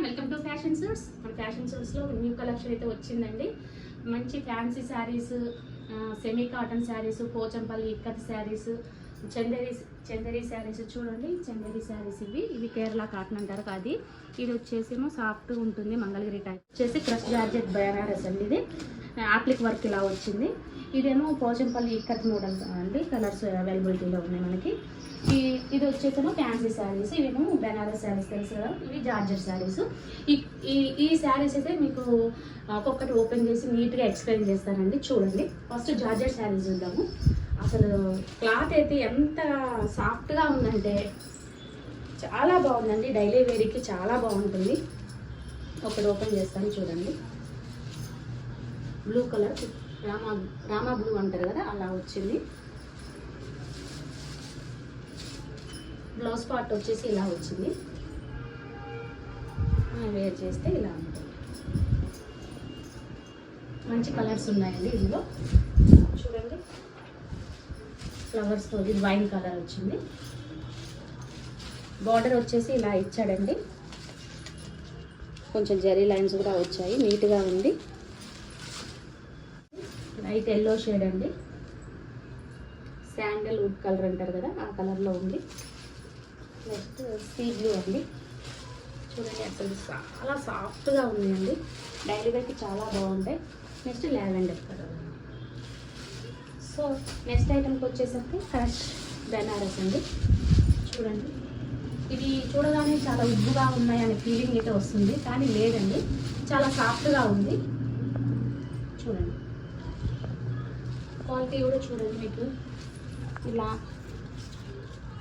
Welcome to fashion suits. మన fashion సూట్స్లో new collection అయితే వచ్చిందండి. మంచి fancy saris, semi cotton saris, Pochampally ikat saris, Chanderi saris చూడండి. చందేరి శారీస్ ఇవి కేరళ కాటన్ అంటారు. అది ఇది వచ్చేసేమో సాఫ్ట్గా ఉంటుంది. మంగళగిరి టైప్ వచ్చేసి క్రష్ జార్జెట్ బనారస్ అండి. ఇది ఆప్లిక్ వర్క్ ఇలా వచ్చింది. ఇదేమో పోచంపల్లి ఇక్కత్ మోడల్ అండి. కలర్స్ అవైలబిలిటీలో ఉన్నాయి మనకి. ఇది వచ్చేసేమో ఫ్యాన్సీ శారీస్, ఇవేమో బెనారస్ శారీస్ తెలుసు కదా. ఇవి జార్జెట్ శారీస్. ఈ శారీస్ అయితే మీకు ఒక్కొక్కటి ఓపెన్ చేసి నీట్గా ఎక్స్ప్లెయిన్ చేస్తానండి. చూడండి. ఫస్ట్ జార్జెట్ శారీస్ చూద్దాము. అసలు క్లాత్ అయితే ఎంత సాఫ్ట్గా ఉందంటే చాలా బాగుందండి. డైలీ వేర్కి చాలా బాగుంటుంది. ఒకటి ఓపెన్ చేస్తాను చూడండి. బ్లూ కలర్, రామా బ్లూ అంటారు కదా, అలా వచ్చింది. బ్లౌజ్ పార్ట్ వచ్చేసి ఇలా వచ్చింది. వేర్ చేస్తే ఇలా ఉంటుంది. మంచి కలర్స్ ఉన్నాయండి ఇందులో. చూడండి, ఫ్లవర్స్తో ఇది వైన్ కలర్ వచ్చింది. బార్డర్ వచ్చేసి ఇలా ఇచ్చాడండి. కొంచెం జరీ లైన్స్ కూడా వచ్చాయి. నీట్గా ఉంది. లైట్ ఎల్లో షేడ్ అండి. శాండల్ వుడ్ కలర్ అంటారు కదా, ఆ కలర్లో ఉంది. నెక్స్ట్ సీ బ్లూ అండి. చూడండి, అసలు చాలా సాఫ్ట్గా ఉన్నాయండి. డైలీ వేర్కి చాలా బాగుంటాయి. Next lavender colour. So next ఐటమ్కి వచ్చేసరికి క్రష్ బెనారస్ అండి. చూడండి, ఇవి చూడగానే చాలా ఉబ్బుగా ఉన్నాయనే ఫీలింగ్ అయితే వస్తుంది, కానీ లేదండి, చాలా సాఫ్ట్గా ఉంది. చూడండి, క్వాలిటీ కూడా చూడండి. మీకు ఇలా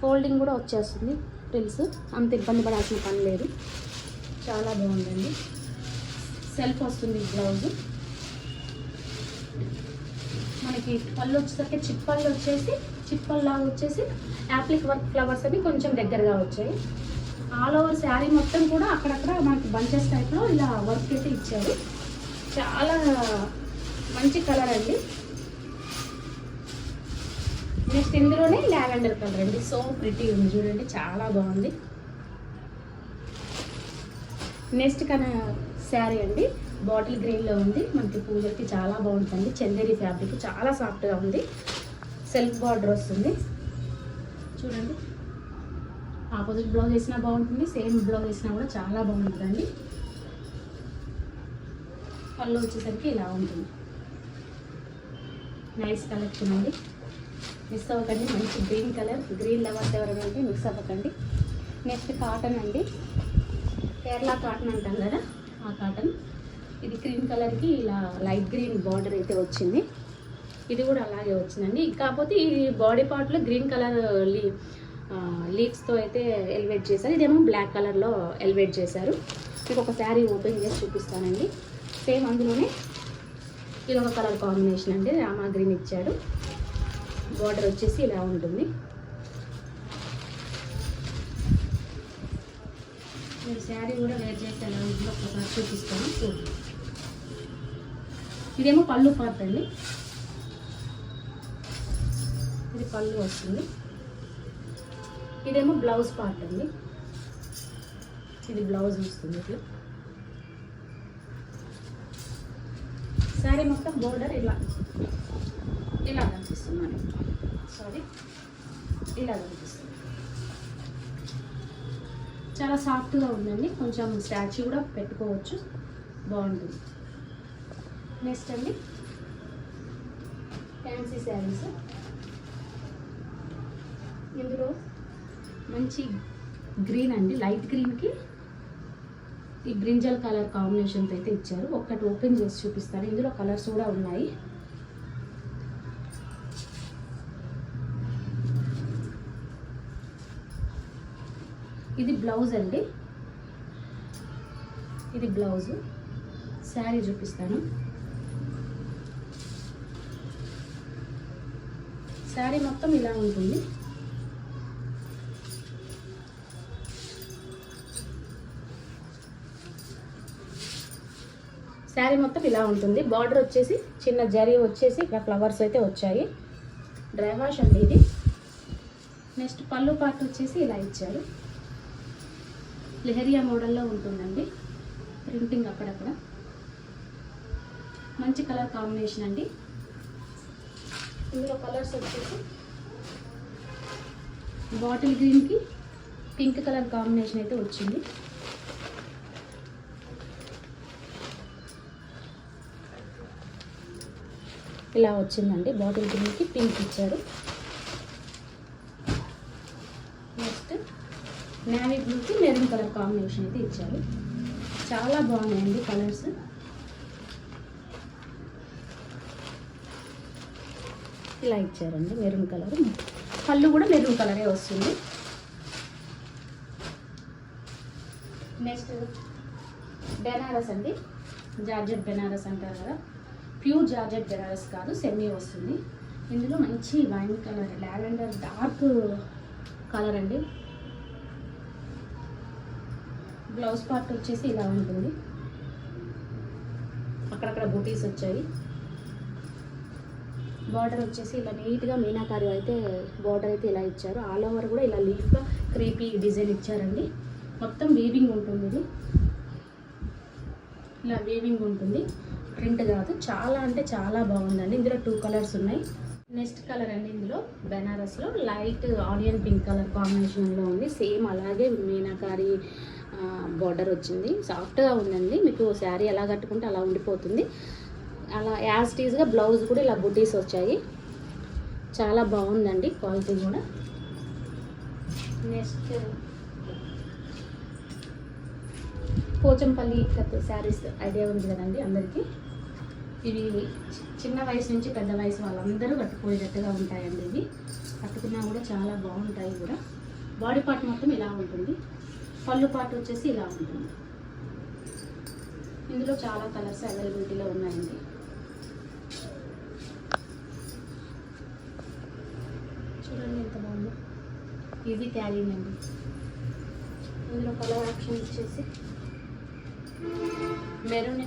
ఫోల్డింగ్ కూడా వచ్చేస్తుంది. ఫ్రిల్స్ అంత ఇబ్బంది పడాల్సిన పని లేదు. చాలా బాగుందండి. సెల్ఫ్ వస్తుంది బ్లౌజ్. మనకి పళ్ళు వచ్చేసరికి చిప్పల్లాగా వచ్చేసి యాప్లిక్ వర్క్ ఫ్లవర్స్ అవి కొంచెం దగ్గరగా వచ్చాయి. ఆల్ ఓవర్ శారీ మొత్తం కూడా అక్కడక్కడ మనకి బంచెస్ టైప్లో ఇలా వర్క్ అయితే ఇచ్చారు. చాలా మంచి కలర్ అండి. నెక్స్ట్ ఇందులోనే లావెండర్ కలర్ అండి. సో ప్రిటీ ఉంది చూడండి, చాలా బాగుంది. నెక్స్ట్ శారీ అండి, బాటిల్ గ్రీన్లో ఉంది. మనకి పూజకి చాలా బాగుంటుంది. చందేరి ఫ్యాబ్రిక్ చాలా సాఫ్ట్గా ఉంది. సెల్ఫ్ బార్డర్ వస్తుంది. చూడండి, ఆపోజిట్ బ్లౌజ్ వేసినా బాగుంటుంది, సేమ్ బ్లౌజ్ వేసినా కూడా చాలా బాగుంటుందండి. పళ్ళు వచ్చేసరికి ఇలా ఉంటుంది. నైస్ కలెక్షన్ అండి. మిస్ అవ్వకండి. మంచి గ్రీన్ కలర్, గ్రీన్ లవర్స్ ఎవరైనా ఉంటే మిక్స్ అవ్వకండి. నెక్స్ట్ కాటన్ అండి. కేరళ కాటన్ అంటాం కదా, ఆ కాటన్. ఇది క్రీమ్ కలర్కి ఇలా లైట్ గ్రీన్ బార్డర్ అయితే వచ్చింది. ఇది కూడా అలాగే వచ్చిందండి. కాకపోతే ఈ బాడీ పార్ట్లో గ్రీన్ కలర్ లీవ్స్తో అయితే ఎలివేట్ చేశారు. ఇదేమో బ్లాక్ కలర్లో ఎలివేట్ చేశారు. మీకు ఒక శారీ ఓపెన్ చేసి చూపిస్తానండి. సేమ్ అందులోనే ఇది ఒక కలర్ కాంబినేషన్ అండి. రామా గ్రీన్ ఇచ్చాడు. బార్డర్ వచ్చేసి ఇలా ఉంటుంది. నేను శారీ కూడా వేర్ చేస్తాను, ఇంట్లో ఒకసారి చూపిస్తాను. చూడండి, ఇదేమో పళ్ళు పార్ట్ అండి. ఇది పళ్ళు వస్తుంది. ఇదేమో బ్లౌజ్ పార్ట్ అండి. ఇది బ్లౌజ్ వస్తుంది. ఇట్లా శారీ మొత్తం బోర్డర్ ఇలా కనిపిస్తున్నాను. ఇలా కనిపిస్తుంది. చాలా సాఫ్ట్గా ఉందండి. కొంచెం స్టాచ్యూ కూడా పెట్టుకోవచ్చు, బాగుంటుంది. నెక్స్ట్ అండి, ఫ్యాన్సీ శారీస్. ఇందులో మంచి గ్రీన్ అండి, లైట్ గ్రీన్కి ఈ బ్రింజల్ కలర్ కాంబినేషన్తో అయితే ఇచ్చారు. ఒక్కటి ఓపెన్ చేసి చూపిస్తాను. ఇందులో కలర్స్ కూడా ఉన్నాయి. ఇది బ్లౌజ్ అండి. ఇది బ్లౌజ్. శారీ చూపిస్తాను. శారీ మొత్తం ఇలా ఉంటుంది. శారీ మొత్తం ఇలా ఉంటుంది. బార్డర్ వచ్చేసి చిన్న జరీ వచ్చేసి ఇక్కడ ఫ్లవర్స్ అయితే వచ్చాయి. డ్రై వాష్ అండి ఇది. నెక్స్ట్ పళ్ళు పార్ట్ వచ్చేసి ఇలా ఇచ్చారు. లెహరియా మోడల్లో ఉంటుందండి. ప్రింటింగ్ అక్కడక్కడ. మంచి కలర్ కాంబినేషన్ అండి. ఇందులో కలర్స్ వచ్చేసి బాటిల్ గ్రీన్కి పింక్ కలర్ కాంబినేషన్ అయితే వచ్చింది. ఇలా వచ్చిందండి, బాటిల్ గ్రీన్కి పింక్ ఇచ్చారు. నెక్స్ట్ నేవీ బ్లూకి మెరూన్ కలర్ కాంబినేషన్ అయితే ఇచ్చారు. చాలా బాగున్నాయండి కలర్స్. ఇలా ఇచ్చారండి మెరూన్ కలర్. పళ్ళు కూడా మెరూన్ కలరే వస్తుంది. నెక్స్ట్ బెనారస్ అండి, జార్జెట్ బెనారస్ అంటారు కదా, ప్యూర్ జార్జెట్ బెనారస్ కాదు, సెమీ వస్తుంది. ఇందులో మంచి wine colour, lavender dark colour అండి. బ్లౌజ్ పార్ట్ వచ్చేసి ఇలా ఉంటుంది, అక్కడక్కడ బూటీస్ వచ్చాయి. బార్డర్ వచ్చేసి ఇలా నీట్గా మీనాకారి అయితే బార్డర్ అయితే ఇలా ఇచ్చారు. ఆల్ ఓవర్ కూడా ఇలా లీఫ్గా క్రీపీ డిజైన్ ఇచ్చారండి. మొత్తం వీవింగ్ ఉంటుంది, ఇది ఇలా వీవింగ్ ఉంటుంది, ప్రింట్ కాదు. చాలా అంటే చాలా బాగుందండి. ఇందులో 2 కలర్స్ ఉన్నాయి. నెక్స్ట్ కలర్ అండి, ఇందులో బెనారస్లో లైట్ ఆనియన్ పింక్ కలర్ కాంబినేషన్లో ఉంది. సేమ్ అలాగే మీనాకారి బార్డర్ వచ్చింది. సాఫ్ట్గా ఉందండి, మీకు శారీ ఎలా కట్టుకుంటే అలా ఉండిపోతుంది. అలా యాజ్ టీజ్గా బ్లౌజ్ కూడా ఇలా బుటీస్ వచ్చాయి. చాలా బాగుందండి క్వాలిటీ కూడా. నెక్స్ట్ పోచంపల్లి ఇక్కత్ శారీస్ ఐడియా ఉంది కదండి అందరికీ. ఇవి చిన్న వయసు నుంచి పెద్ద వయసు వాళ్ళందరూ కట్టుకునేటట్టుగా ఉంటాయండి. ఇవి కట్టుకున్నా కూడా చాలా బాగుంటాయి కూడా. బాడీ పార్ట్ మొత్తం ఇలా ఉంటుంది, పళ్ళు పార్ట్ వచ్చేసి ఇలా ఉంటుంది. ఇందులో చాలా కలర్స్ అవైలబిలిటీలో ఉన్నాయండి. చూడండి ఎంత బాగుందో, ఈజీ క్యారీయింగ్ అండి. ఇందులో కలర్ ఆప్షన్ వచ్చేసి మెరూన్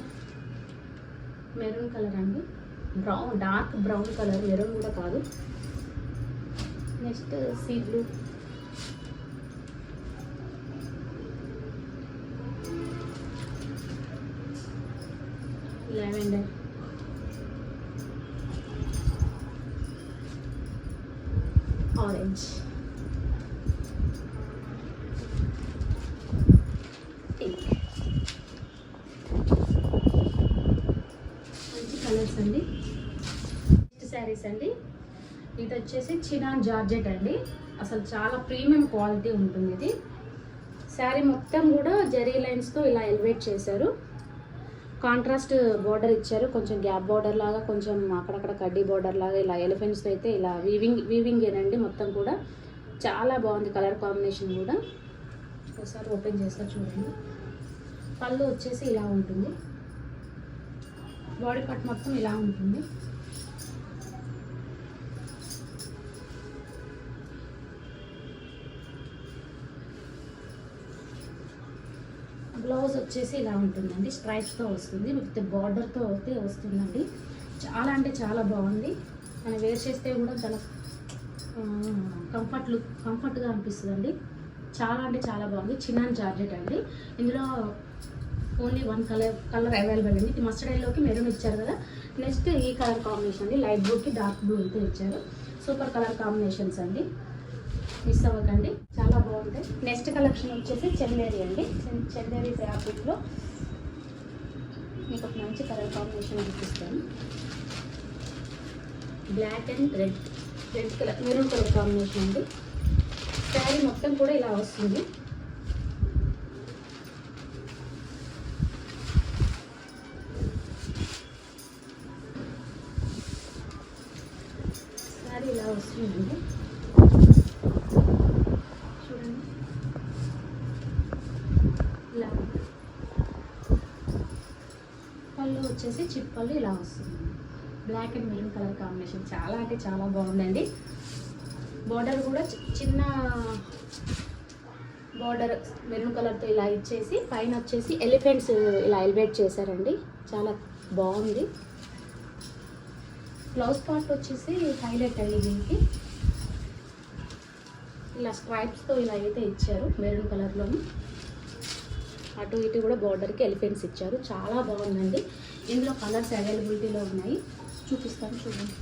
కలర్ అండి, brown dark brown colour, maroon కూడా కాదు. Next sea blue, lavender, orange, pink. మంచి కలర్స్ అండి. నెక్స్ట్ శారీస్ అండి, ఇది వచ్చేసి చినాన్ జార్జెట్ అండి. అసలు చాలా ప్రీమియం క్వాలిటీ ఉంటుంది ఇది. శారీ మొత్తం కూడా జరీ లైన్స్తో ఇలా ఎలివేట్ చేశారు. కాంట్రాస్ట్ బార్డర్ ఇచ్చారు, కొంచెం గ్యాప్ బార్డర్ లాగా, కొంచెం అక్కడక్కడ కడ్డీ బార్డర్ లాగా, ఇలా ఎలిఫెంట్స్తో అయితే ఇలా వీవింగ్ ఏనండి మొత్తం కూడా. చాలా బాగుంది కలర్ కాంబినేషన్ కూడా. ఒకసారి ఓపెన్ చేస్తా చూడండి. పళ్ళు వచ్చేసి ఇలా ఉంటుంది, బాడీ పార్ట్ మొత్తం ఇలా ఉంటుంది. బ్లౌజ్ వచ్చేసి ఇలా ఉంటుందండి, స్ట్రైప్స్తో వస్తుంది, విత్ బార్డర్తో అయితే వస్తుందండి. చాలా అంటే చాలా బాగుంది. మనం వేర్ చేస్తే కూడా చాలా కంఫర్ట్గా అనిపిస్తుందండి. చాలా అంటే చాలా బాగుంది. చినాన్ జార్జెట్ అండి. ఇందులో ఓన్లీ 1 కలర్ అవైలబుల్ అండి. మస్టర్డ్ ఎల్లోకి మెరూన్ ఇచ్చారు కదా. నెక్స్ట్ ఈ కలర్ కాంబినేషన్ అండి, లైట్ బ్లూకి డార్క్ బ్లూ అయితే ఇచ్చారు. సూపర్ కలర్ కాంబినేషన్స్ అండి, మిస్ అవ్వకండి, చాలా బాగుంటాయి. నెక్స్ట్ కలెక్షన్ వచ్చేసి చందేరి అండి. చందేరి ఫ్యాబ్రిక్లో మీకు ఒక మంచి కలర్ కాంబినేషన్ చూపిస్తాను. Black and red colour, maroon colour combination అండి. శారీ మొత్తం కూడా ఇలా వస్తుంది. శారీ ఇలా వస్తుందండి, చూడండి ఇలా. పళ్ళు వచ్చేసి చిప్పళ్ళు ఇలా వస్తుంది. Black and maroon colour combination చాలా అంటే చాలా బాగుందండి. బార్డర్ కూడా చిన్న బార్డర్ మెరూన్ కలర్తో ఇలా ఇచ్చేసి పైన వచ్చేసి ఎలిఫెంట్స్ ఇలా ఎలివేట్ చేశారండి. చాలా బాగుంది. బ్లౌజ్ పార్ట్ వచ్చేసి హైలైట్ అండి. దీనికి ఇలా స్ట్రైప్స్తో ఇలా అయితే ఇచ్చారు మెరూన్ కలర్లోని. అటు ఇటు కూడా బార్డర్కి ఎలిఫెంట్స్ ఇచ్చారు. చాలా బాగుందండి. ఇందులో కలర్స్ అవైలబిలిటీలో ఉన్నాయి, చూపిస్తాను చూడండి.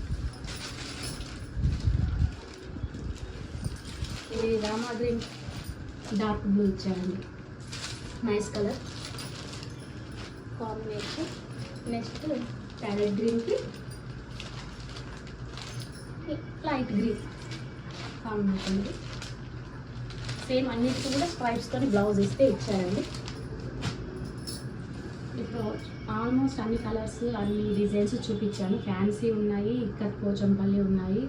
ఇది రామా గ్రీన్ డార్క్ బ్లూ ఇచ్చారండి, nice colour combination. Next parrot గ్రీన్కి లైట్ గ్రీన్ కాంబినేషన్. సేమ్ అన్నిటికీ కూడా స్ట్రైప్స్తో బ్లౌజ్ ఇస్తే ఇచ్చారండి. ఇప్పుడు ఆల్మోస్ట్ అన్ని కలర్స్ అన్ని డిజైన్స్ చూపించాను. ఫ్యాన్సీ ఉన్నాయి, ఇక్కత్ పోచంపల్లి ఉన్నాయి,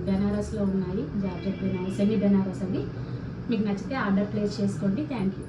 బెనారస్లో ఉన్నాయి, జార్జెట్ బెనారస్, సెమీ బెనారస్ అవి. మీకు నచ్చితే ఆర్డర్ ప్లేస్ చేసుకోండి. Thank you.